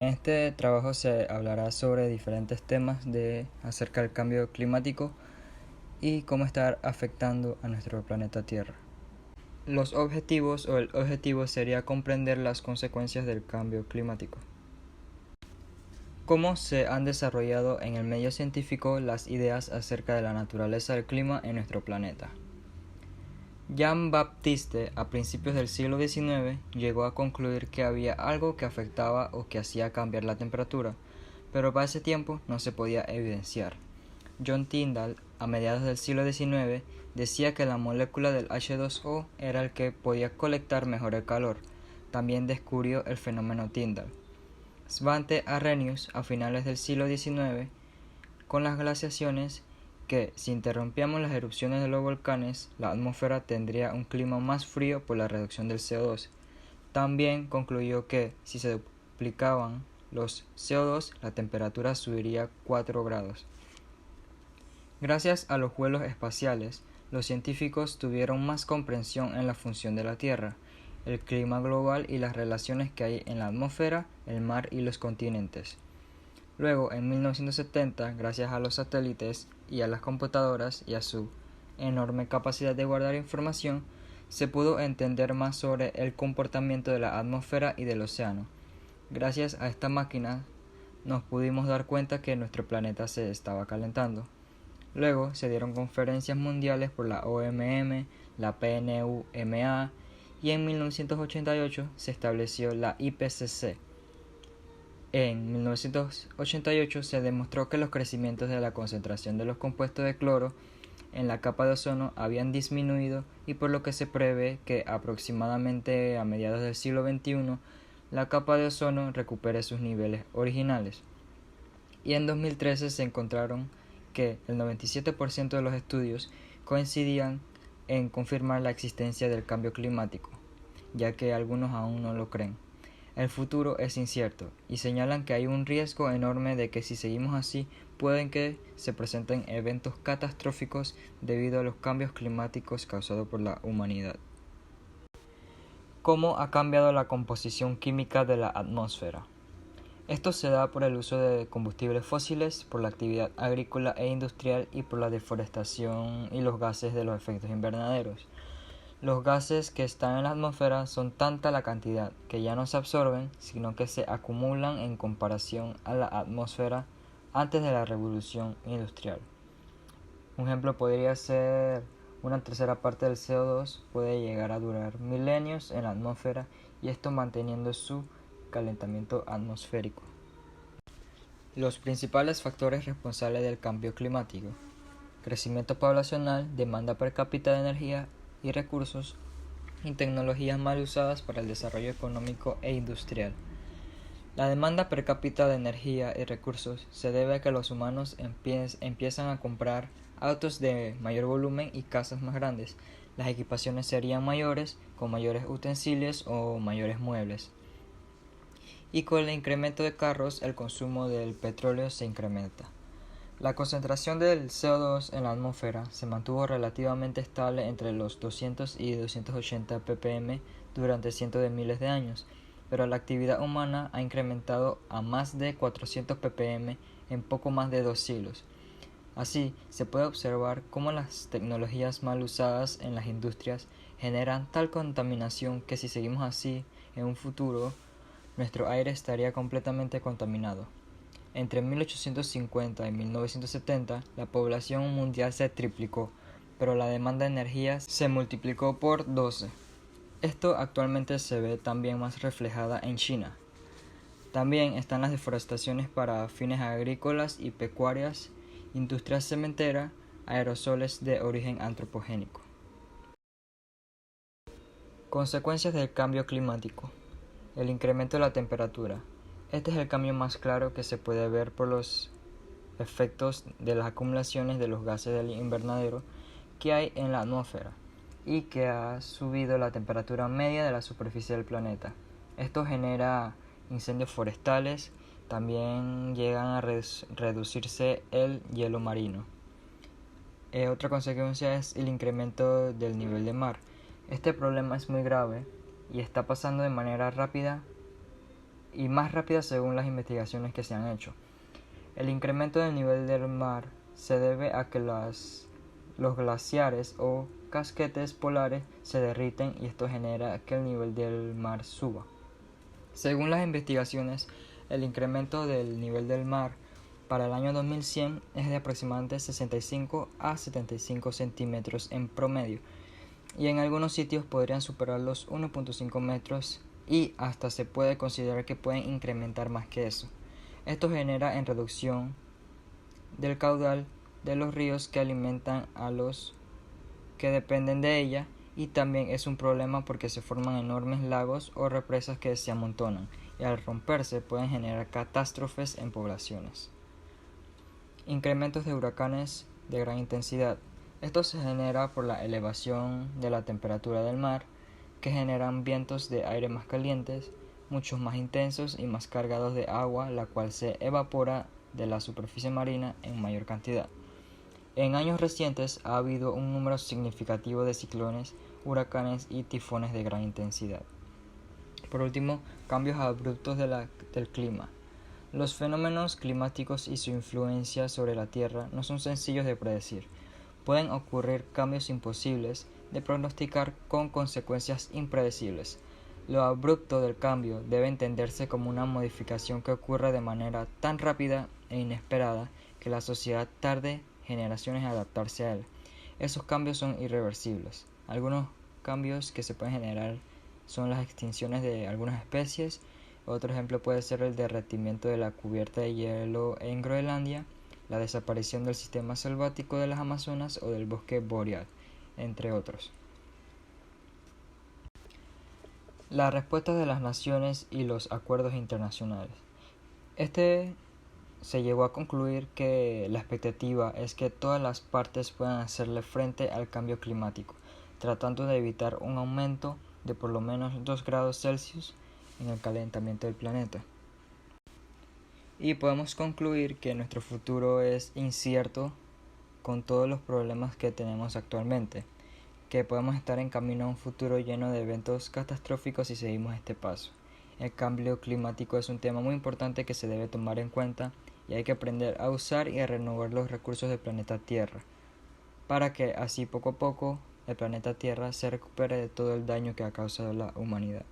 En este trabajo se hablará sobre diferentes temas acerca del cambio climático y cómo está afectando a nuestro planeta Tierra. Los objetivos o el objetivo sería comprender las consecuencias del cambio climático. Cómo se han desarrollado en el medio científico las ideas acerca de la naturaleza del clima en nuestro planeta. Jean-Baptiste, a principios del siglo XIX, llegó a concluir que había algo que afectaba o que hacía cambiar la temperatura, pero para ese tiempo no se podía evidenciar. John Tyndall, a mediados del siglo XIX, decía que la molécula del H2O era el que podía colectar mejor el calor. También descubrió el fenómeno Tyndall. Svante Arrhenius, a finales del siglo XIX, con las glaciaciones, que si interrumpíamos las erupciones de los volcanes, la atmósfera tendría un clima más frío por la reducción del CO2. También concluyó que si se duplicaban los CO2, la temperatura subiría 4 grados. Gracias a los vuelos espaciales, los científicos tuvieron más comprensión en la función de la Tierra, el clima global y las relaciones que hay en la atmósfera, el mar y los continentes. Luego, en 1970, gracias a los satélites y a las computadoras y a su enorme capacidad de guardar información, se pudo entender más sobre el comportamiento de la atmósfera y del océano. Gracias a esta máquina, nos pudimos dar cuenta que nuestro planeta se estaba calentando. Luego se dieron conferencias mundiales por la OMM, la PNUMA y en 1988 se estableció la IPCC. En 1988 se demostró que los crecimientos de la concentración de los compuestos de cloro en la capa de ozono habían disminuido y por lo que se prevé que aproximadamente a mediados del siglo XXI la capa de ozono recupere sus niveles originales. Y en 2013 se encontraron que el 97% de los estudios coincidían en confirmar la existencia del cambio climático, ya que algunos aún no lo creen. El futuro es incierto y señalan que hay un riesgo enorme de que si seguimos así pueden que se presenten eventos catastróficos debido a los cambios climáticos causados por la humanidad. ¿Cómo ha cambiado la composición química de la atmósfera? Esto se da por el uso de combustibles fósiles, por la actividad agrícola e industrial y por la deforestación y los gases de los efectos invernaderos. Los gases que están en la atmósfera son tanta la cantidad que ya no se absorben, sino que se acumulan en comparación a la atmósfera antes de la revolución industrial. Un ejemplo podría ser una tercera parte del CO2 puede llegar a durar milenios en la atmósfera y esto manteniendo su calentamiento atmosférico. Los principales factores responsables del cambio climático: crecimiento poblacional, demanda per cápita de energía y recursos, y tecnologías mal usadas para el desarrollo económico e industrial. La demanda per cápita de energía y recursos se debe a que los humanos empiezan a comprar autos de mayor volumen y casas más grandes. Las equipaciones serían mayores, con mayores utensilios o mayores muebles. Y con el incremento de carros, el consumo del petróleo se incrementa. La concentración del CO2 en la atmósfera se mantuvo relativamente estable entre los 200 y 280 ppm durante cientos de miles de años, pero la actividad humana ha incrementado a más de 400 ppm en poco más de 2 siglos. Así, se puede observar cómo las tecnologías mal usadas en las industrias generan tal contaminación que si seguimos así en un futuro, nuestro aire estaría completamente contaminado. Entre 1850 y 1970, la población mundial se triplicó, pero la demanda de energía se multiplicó por 12. Esto actualmente se ve también más reflejada en China. También están las deforestaciones para fines agrícolas y pecuarias, industria cementera, aerosoles de origen antropogénico. Consecuencias del cambio climático: el incremento de la temperatura. Este es el cambio más claro que se puede ver por los efectos de las acumulaciones de los gases del invernadero que hay en la atmósfera y que ha subido la temperatura media de la superficie del planeta. Esto genera incendios forestales, también llegan a reducirse el hielo marino. Otra consecuencia es el incremento del nivel del mar. Este problema es muy grave y está pasando de manera rápida y más rápida según las investigaciones que se han hecho. El incremento del nivel del mar se debe a que los glaciares o casquetes polares se derriten y esto genera que el nivel del mar suba. Según las investigaciones, el incremento del nivel del mar para el año 2100 es de aproximadamente 65 a 75 centímetros en promedio, y en algunos sitios podrían superar los 1.5 metros y hasta se puede considerar que pueden incrementar más que eso. Esto genera en reducción del caudal de los ríos que alimentan a los que dependen de ella, y también es un problema porque se forman enormes lagos o represas que se amontonan y al romperse pueden generar catástrofes en poblaciones. Incrementos de huracanes de gran intensidad. Esto se genera por la elevación de la temperatura del mar, que generan vientos de aire más calientes, muchos más intensos y más cargados de agua, la cual se evapora de la superficie marina en mayor cantidad. En años recientes ha habido un número significativo de ciclones, huracanes y tifones de gran intensidad. Por último, cambios abruptos del clima. Los fenómenos climáticos y su influencia sobre la Tierra no son sencillos de predecir. Pueden ocurrir cambios imposibles de pronosticar con consecuencias impredecibles. Lo abrupto del cambio debe entenderse como una modificación que ocurre de manera tan rápida e inesperada que la sociedad tarde generaciones en adaptarse a él. Esos cambios son irreversibles. Algunos cambios que se pueden generar son las extinciones de algunas especies. Otro ejemplo puede ser el derretimiento de la cubierta de hielo en Groenlandia, la desaparición del sistema selvático de las Amazonas o del bosque boreal, entre otros. Las respuestas de las naciones y los acuerdos internacionales. Se llegó a concluir que la expectativa es que todas las partes puedan hacerle frente al cambio climático, tratando de evitar un aumento de por lo menos 2 grados Celsius en el calentamiento del planeta. Y podemos concluir que nuestro futuro es incierto con todos los problemas que tenemos actualmente, que podemos estar en camino a un futuro lleno de eventos catastróficos si seguimos este paso. El cambio climático es un tema muy importante que se debe tomar en cuenta y hay que aprender a usar y a renovar los recursos del planeta Tierra, para que así poco a poco el planeta Tierra se recupere de todo el daño que ha causado la humanidad.